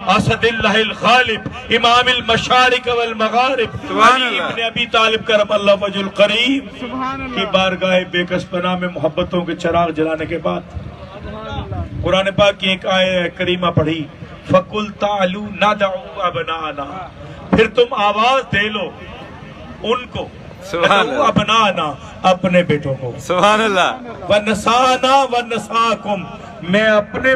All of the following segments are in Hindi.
असदिल्लाहिल गालिब इमामिल मशारिक वल मगारिब अली इब्न अबी तालिब करमल्लाहु वजहुल करीम की बारगाह बेकसपना में मोहब्बतों के चिराग जलाने के बाद कुरान पाक की एक आयत करीमा पढ़ी, फकुल तालू नदउ अबनाना, फिर तुम आवाज दे लो उनको, अपनाना अपने बेटों को, सुभान अल्लाह, वनसाना वनसाकुम, मैं अपने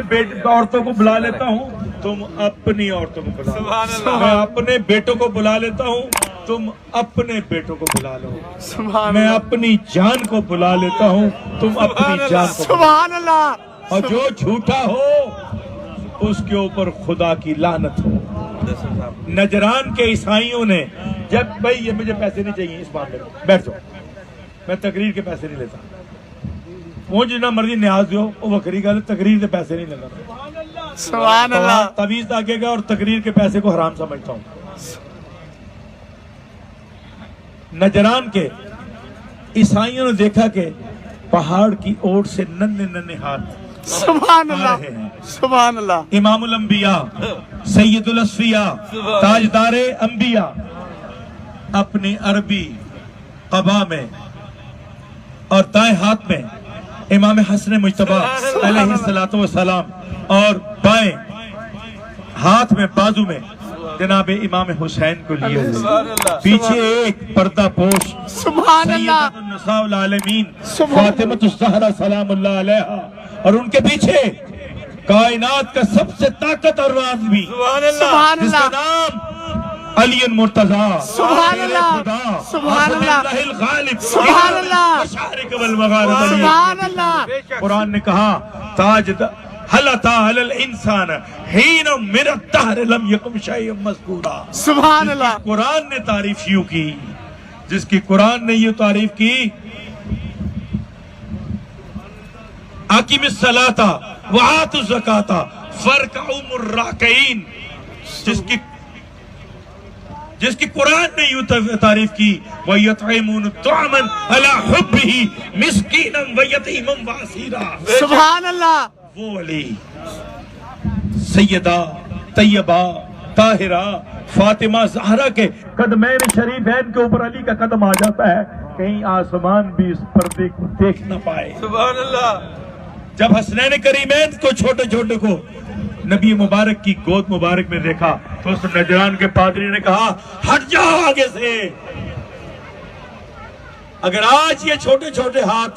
औरतों को बुला लेता हूँ, तुम अपनी औरतों को बुला लो, मैं अपने बेटों को बुला लेता हूँ, तुम अपने बेटों को बुला लो, मैं अपनी जान को बुला लेता हूँ, तुम अपनी जान को, सुभान अल्लाह। और जो झूठा हो उसके ऊपर खुदा की लानत हो। नजरान के ईसाइयों ने जब भाई ये मुझे पैसे नहीं चाहिए इस मामले में, बैठ जाओ, मैं तकरीर के पैसे नहीं लेता, वो जितना मर्जी न्याज दो वो वखरी गल, तकरीर के पैसे नहीं लेता, सुभान अल्लाह। तवीज लागेगा और तकरीर के पैसे को हराम समझता हूँ। नजरान के ईसाइयों ने देखा कि पहाड़ की ओर से नन्हे नन्हे हाथ, सुभान अल्लाह, सुभान अल्लाह। इमामुल अंबिया सैयदुल अस्फिया ताजदारे अंबिया अपनी अरबी कबा में और दाएं हाथ में इमाम हसन मुज्तबा अलैहिस्सलातु वस्सलाम और बाएं हाथ में बाजू में जनाब इमाम हुसैन को लिए हुए, पीछे एक पर्दा पोश सुभान अल्लाह सैयदतुन आलमीन फातिमतुज़ ज़हरा सलामुल्लाह अलैहा, और उनके पीछे कायनात का सबसे ताकतवर आदमी सुभान जिसका अल्लाह, नाम अली मुर्तजा, सुभान अल्लाह, सुभान अल्लाह, गालिब, सुभान अल्लाह, मशारिक वल मगारिब। सुभान अल्लाह। कुरान ने कहा ताज हलता अलल इंसान हीन मिन अद-दहर लम यकुम शैअन मज़कूरा, सुभान अल्लाह। कुरान ने तारीफ यूं की, जिसकी कुरान ने ये तारीफ की, आकिमिस सलाता व आतु ज़काता फरकउ मुर्राकईन, जिसकी कुरान ने यूं तारीफ की, व यतईमुन तुअमन अला हुब्बिही मिस्कीनन व यतीमन व असीरा, सुभान अल्लाह। वो अली सैयदा तैयबा ताहिरा फातिमा ज़हरा के कदमैन शरीफैन के ऊपर अली का कदम आ जाता है, कहीं आसमान भी इस पर्दे को देख न पाए। सुभान अल्लाह। जब हसनैन करीमैन को छोटे छोटे को नबी मुबारक की गोद मुबारक में देखा तो उस नजरान के पादरी ने कहा, हट जाओ आगे से, अगर आज ये छोटे छोटे हाथ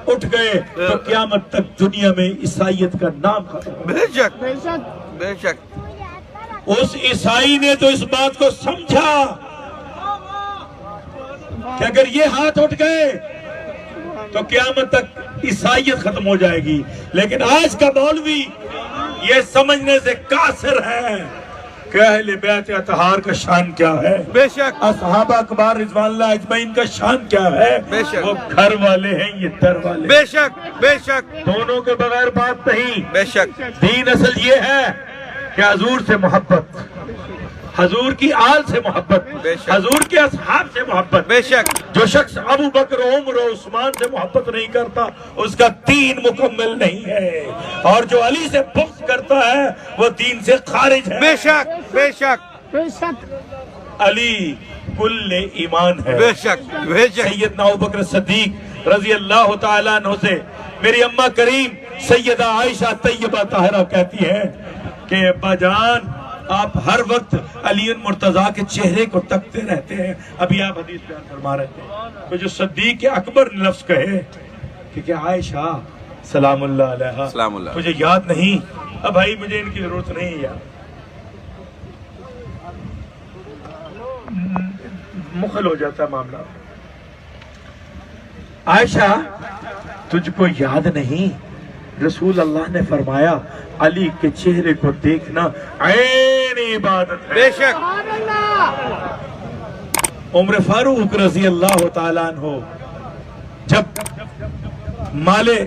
उठ गए तो क़यामत तक दुनिया में ईसाइयत का नाम खत्म। बेशक बेशक बेशक। उस ईसाई ने तो इस बात को समझा कि अगर ये हाथ उठ गए तो क़यामत तक ईसाइयत खत्म हो जाएगी, लेकिन आज का मौलवी ये समझने से कासिर है कि अहले बैत अतहार का शान क्या है, बेशक असहाबा अकबार रिज़वानुल्लाह अजमईन का शान क्या है, बेशक वो घर वाले हैं ये दर वाले, बेशक बेशक, दोनों के बगैर बात नहीं। बेशक दीन असल ये है कि हजूर से मोहब्बत, हजूर की आल से मोहब्बत, हजूर के असहाब से मोहब्बत। बेशक जो शख्स अबू बकर उमर और उस्मान से मोहब्बत नहीं करता उसका दीन मुकम्मल नहीं है, और जो अली से बुग़्ज़ करता है वो दीन से खारिज है। बेशक बेशक बेशक। अली कुल्ले ईमान है। बेशक बेशक। सैयदना अबू बकर सिद्दीक रज़ी अल्लाह तआला अन्हु से मेरी अम्मा करीम सैयदा आयशा तैयबा ताहिरा कहती है कि अब्बा जान आप हर वक्त अली मुर्तजा के चेहरे को तकते रहते हैं। अभी आप हदीस बयान फरमा रहे थे तो जो सिद्दीक के अकबर ने लफ्ज़ कहे कि क्या आयशा सलामुल्लाह अलैहा, मुझे याद नहीं, अब भाई मुझे इनकी जरूरत नहीं है यार, मुखल हो जाता है मामला। आयशा तुझको याद नहीं, रसूल अल्लाह ने फरमाया अली के चेहरे को देखना ऐन इबादत है। बेशक। उमर फारूक रज़ी अल्लाह तआला अन्हु जब माले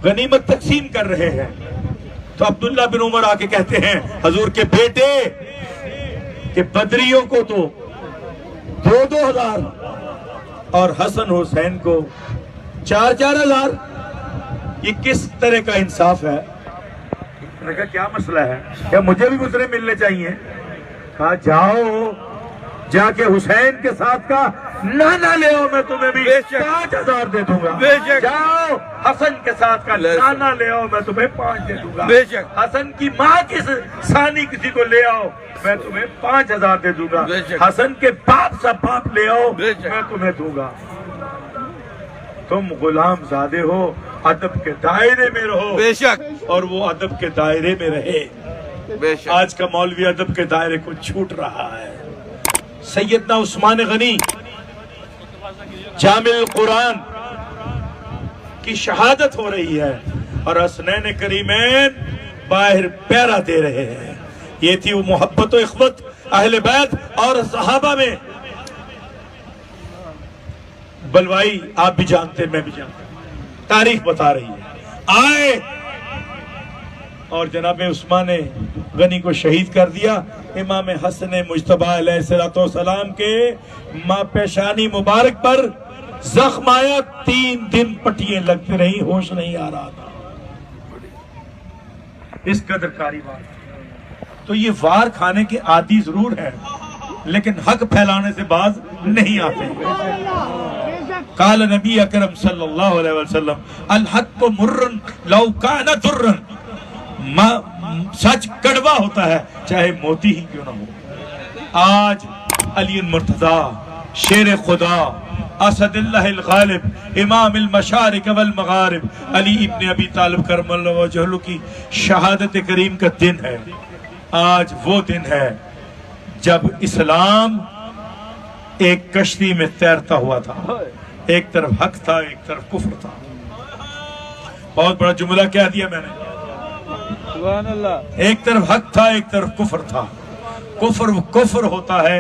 गनीमत तकसीम कर रहे हैं तो अब्दुल्ला बिन उमर आके कहते हैं हजूर के बेटे कि बदरियों को तो 2,000 और हसन हुसैन को 4,000, ये किस तरह का इंसाफ है? मैंने कहा क्या मसला है, क्या मुझे भी मुसरे मिलने चाहिए? कहा जाओ जाके हुसैन के साथ का नाना ले आओ, मैं तुम्हें भी 5,000 दे दूंगा। बेशक। जाओ हसन के साथ का नाना ले आओ, मैं तुम्हें 5 दे दूंगा। बेशक। हसन की माँ की सानी किसी को ले आओ, मैं तुम्हें 5,000 दे दूंगा। बेशक। हसन के बाप सा बाप ले आओ, बेशक। मैं तुम्हें दूंगा। तुम गुलाम जादे हो, अदब के दायरे में रहो। बेशक। और वो अदब के दायरे में रहे। बेशक। आज का मौलवी अदब के दायरे को छूट रहा है। सैयदना उस्मान गनी जामिल कुरान की शहादत हो रही है और हसनैन करीमैन बाहर प्यारा दे रहे हैं। ये थी वो मोहब्बत और इख्वत अहले बैत और सहाबा में। बलवाई आप भी जानते, मैं भी जानता, तारीख बता रही है। आए और जनाब उस्मान गनी को शहीद कर दिया। इमाम हसन मुज्तबा अलैहिस्सलाम के माँ पेशानी मुबारक पर जख्म आया, 3 दिन पट्टियां लगती रही, होश नहीं आ रहा था। इस कदर कारी वार। तो ये वार खाने के आदी जरूर है, लेकिन हक फैलाने से बाज नहीं आते। काल नबी अकरम सल्लल्लाहु अलैहि वसल्लम अल हक मुर्रन लौ काना दुर्रन, सच कड़वा होता है चाहे मोती ही क्यों ना हो। आज अली मुर्तजा शेर खुदा असदुल्लाह गालिब इमाम मशारिक वल मगारिब अली इब्न अबी तालिब करमल्लाहु वजहहु की शहादत करीम का दिन है। आज वो दिन है जब इस्लाम एक कश्ती में तैरता हुआ था। एक तरफ हक था, एक तरफ कुफ्र था। बहुत बड़ा जुमला कह दिया मैंने। सुभान अल्लाह। एक तरफ हक था, एक तरफ कुफ्र था। कुफ्र होता है,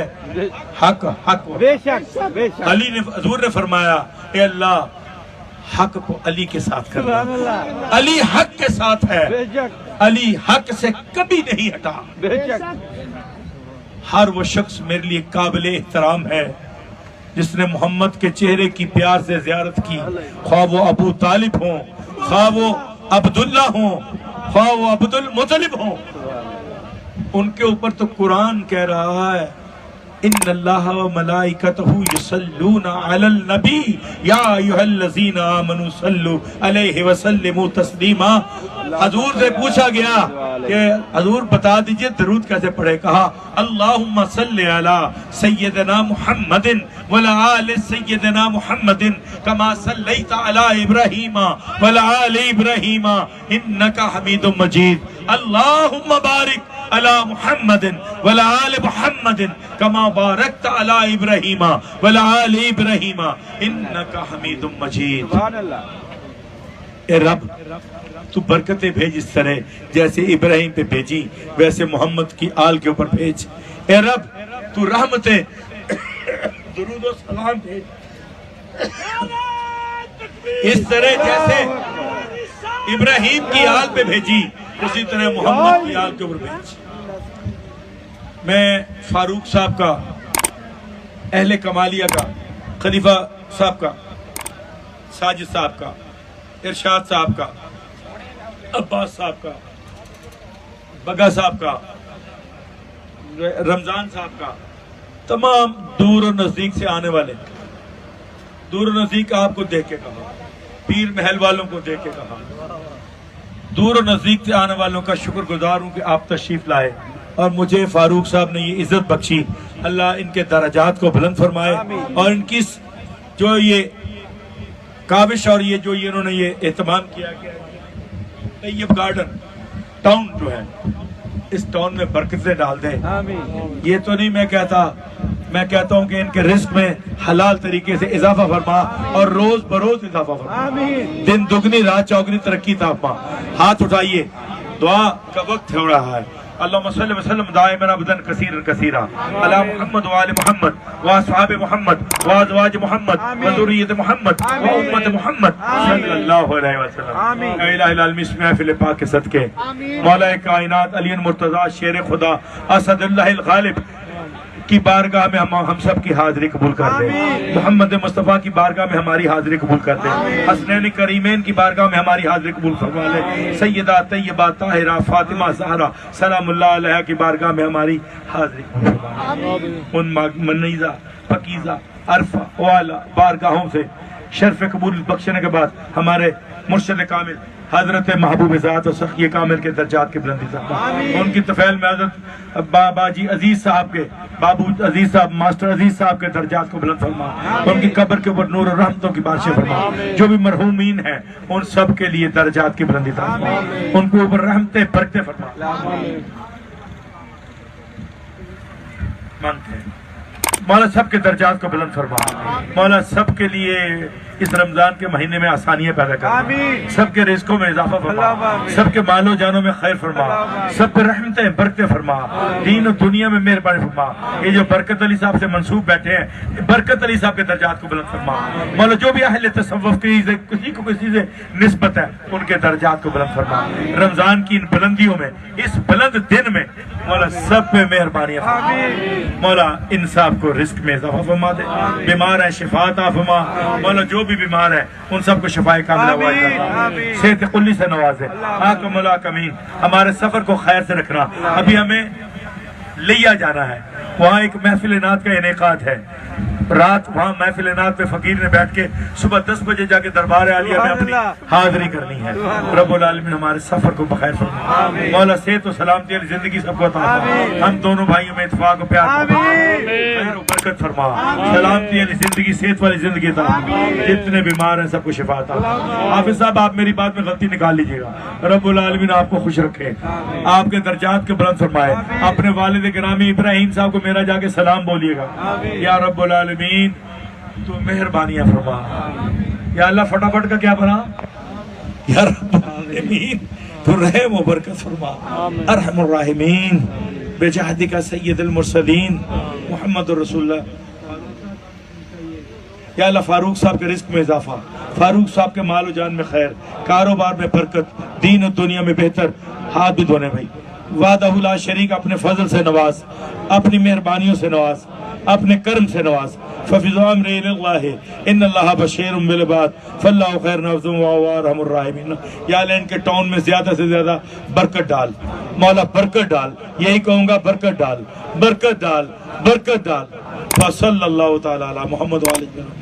हक हक। बेशक। बेशक। अली ने, हजूर ने फरमाया, ए अल्लाह हक को अली के साथ कर। सुभान अल्लाह। अली हक के साथ है, बेशक। अली हक से कभी नहीं हटा। बेशक। हर वो शख्स मेरे लिए काबिल एहतराम है जिसने मोहम्मद के चेहरे की प्यार से जियारत की, ख्वाह वो अबू तालिब हो, ख्वाह वो अब्दुल्ला हो, ख्वाह वो अब्दुल मुतलिब हो। उनके ऊपर तो कुरान कह रहा है, इन्नल्लाह व मलाइकतहु युसल्लूना अलल नबी या अय्युहल्लज़ीना आमनू सल्लु अलैहि व सल्लिमू तस्लीमा। हजूर से पूछा गया कि हजूर बता दीजिए दरूद कैसे पढ़े। कहा अल्लाहुम्मा सल्लि अला सय्यदना मुहम्मदिन व अला आलि सय्यदना मुहम्मदिन कमा सल्लैता अला इब्राहीमा व अला आलि इब्राहीमा इन्नका हमीदुम मजीद। अल्लाहुम्मा बारिक अला मुहम्मदिन व अला आलि मुहम्मदिन कमा बारकता अला इब्राहीमा व अला आलि इब्राहीमा इन्नका हमीदुम मजीद। सुभान अल्लाह। ए रब, तू बरकतें भेज इस तरह जैसे इब्राहिम पे भेजी, वैसे मोहम्मद की आल के ऊपर भेज। ए रब, तू रहमतें दुरूद और सलाम भेज इस तरह जैसे इब्राहिम की आल पे भेजी, उसी तरह मोहम्मद की आल के ऊपर भेज। मैं फारूक साहब का, अहले कमालिया का, खलीफा साहब का, साजिद साहब का, इरशाद साहब का, अब्बास साहब का, बगा साहब का, रमजान साहब का, तमाम दूर और नजदीक से आने वाले, दूर और नजदीक आपको देख के कहा, पीर महल वालों को देख के कहा, दूर और नजदीक से आने वालों का शुक्रगुजार हूं कि आप तशरीफ लाए और मुझे फारूक साहब ने ये इज्जत बख्शी। अल्लाह इनके दराजात को बुलंद फरमाए और इनकी जो ये काविश और ये जो इन्होंने ये एहतमाम किया तैयब गार्डन टाउन जो है, इस टाउन में बरकतें डाल दे। ये तो नहीं मैं कहता हूँ कि इनके रिस्क में हलाल तरीके से इजाफा फरमा और रोज बरोज इजाफा फरमा, दिन दुगनी रात चौगनी तरक्की तापमा। हाथ उठाइए, दुआ का वक्त हो रहा है। अल्लाहुम्मा सल्लि व सल्लिम दाइमन अबदन कसीरन कसीरा अला मुहम्मद व आलि मुहम्मद व अस्हाब मुहम्मद व अज़वाज मुहम्मद व ज़ुर्रियत मुहम्मद व उम्मत मुहम्मद सल्लल्लाहु अलैहि वसल्लम। ऐ इलाही आलमीन इस महफिल पाक के सदके मौला कायनात अली मुर्तजा शेर खुदा असदुल्लाह गालिब की बारगाह में हम सब की हाजिरी कबूल कर दे। मोहम्मद मुस्तफ़ा की बारगाह में हमारी हाजिरी कबूल कर दे। हसनैन करीमैन की बारगाह में हमारी हाजिरी कबूल फरमा ले। सैयदा तैयबा ताहिरा फातिमा ज़हरा सलामुल्लाह अलैहा की बारगाह में हमारी हाजिरी कबूल फरमा ले। उन मनीज़ा पकीज़ा अरफा वाला बारगाहों से शर्फ कबूल बख्शने के बाद हमारे मुर्शिद कामिल हजरत महबूब ज़ात और सखी कामिल के दर्जात की बुलंदी तक उनकी तफैल में हजरत बाबाजी अजीज साहब के बाबू अजीज साहब मास्टर अजीज साहब के दर्जात को बुलंद फरमा। उनकी कब्र के ऊपर नूर और रहमतों की बारिशें फरमा। जो भी मरहूमीन हैं उन सब के लिए दर्जात की बुलंदी तक उनको ऊपर रहमतें बरकतें फरमा। मांगते हैं मौला सबके दर्जात को बुलंद फरमा। मौला सबके लिए इस रमजान के महीने में आसानियां पैदा कर, सबके रिज़्क़ों में इजाफा फरमा, सबके मालो जानों में खैर फरमा, सब पे रहमतें बरकतें फरमा, दीन और दुनिया में मेहरबानी फरमा। ये जो बरकत अली साहब से मंसूब बैठे हैं, बरकत अली साहब के दर्जात को बुलंद फरमा। मौला जो भी अहले तसव्वुफ की किसी को किसी से निस्बत है उनके दर्जात को बुलंद फरमा। रमजान की इन बुलंदियों में इस बुलंद दिन में मौला सब पे मेहरबानी फरमा। मौला इन साहब को रिस्क में इजाफा फरमा दे। बीमार है शिफा अता फरमा। मौला जो भी बीमार है उन सबको शिफाए कामिला सेहत कुल्ली से नवाजे। आकमुल कमीन हमारे सफर को खैर से रखना। अभी हमें लिया जाना है, वहाँ एक महफिल नात का इनेकाद है। रात वहाँ महफिल नात पे फकीर ने बैठ के सुबह 10 बजे जाके दरबार आलिया में अपनी हाजिरी करनी है। रब्बुल आलमीन हमारे सफर को बखैर फरमा। मौला सेहत और सलामती वाली जिंदगी सबको अता फरमा। हम दोनों भाइयों में इत्तेफाक और प्यार खैर और बरकत फरमा। सलामती वाली जिंदगी सेहत वाली जिंदगी अता फरमा। जितने बीमार हैं सबको शिफा अता फरमा। हाफिज साहब आप मेरी बात में गलती निकाल लीजिएगा। रब्बुल आलमीन आपको खुश रखे, आपके दर्जात के बुलंद फरमाए। अपने वालिद गिरामी इब्राहिम साहब को मेरा जाके सलाम बोलिएगा। या रब्बुल आलमीन तो मेहरबानियां फरमा। या अल्लाह फटाफट का क्या बना, या रब्बुल आलमीन तो रहम व बरकत फरमा। अरहमुर राहिमीन बेजहदिका सय्यदुल मुरसलीन मुहम्मदुर रसूलुल्लाह। या अल्लाह फारूक साहब के रिस्क में इजाफा, फारूक साहब के मालो जान में खैर, कारोबार में बरकत, दीन और दुनिया में बेहतर। हाथ भी धोने भाई। वादहुल ला शरीक अपने फजल से नवाज, अपनी मेहरबानियों से नवाज, अपने कर्म से नवाज। फफिज़ाम इन्नल्लाह बशीरुम बिल इबाद फल्लाहु खैरुन नफ़्सुम व हुवा अरहमुर राहिमीन। या अल्लाह इनके टाउन में ज्यादा से ज्यादा बरकत डाल। मौला बरकत डाल, यही कहूँगा बरकत डाल, बरकत डाल, बरकत डाल। सल्लल्लाहु तआला अला मुहम्मद व आलिहि।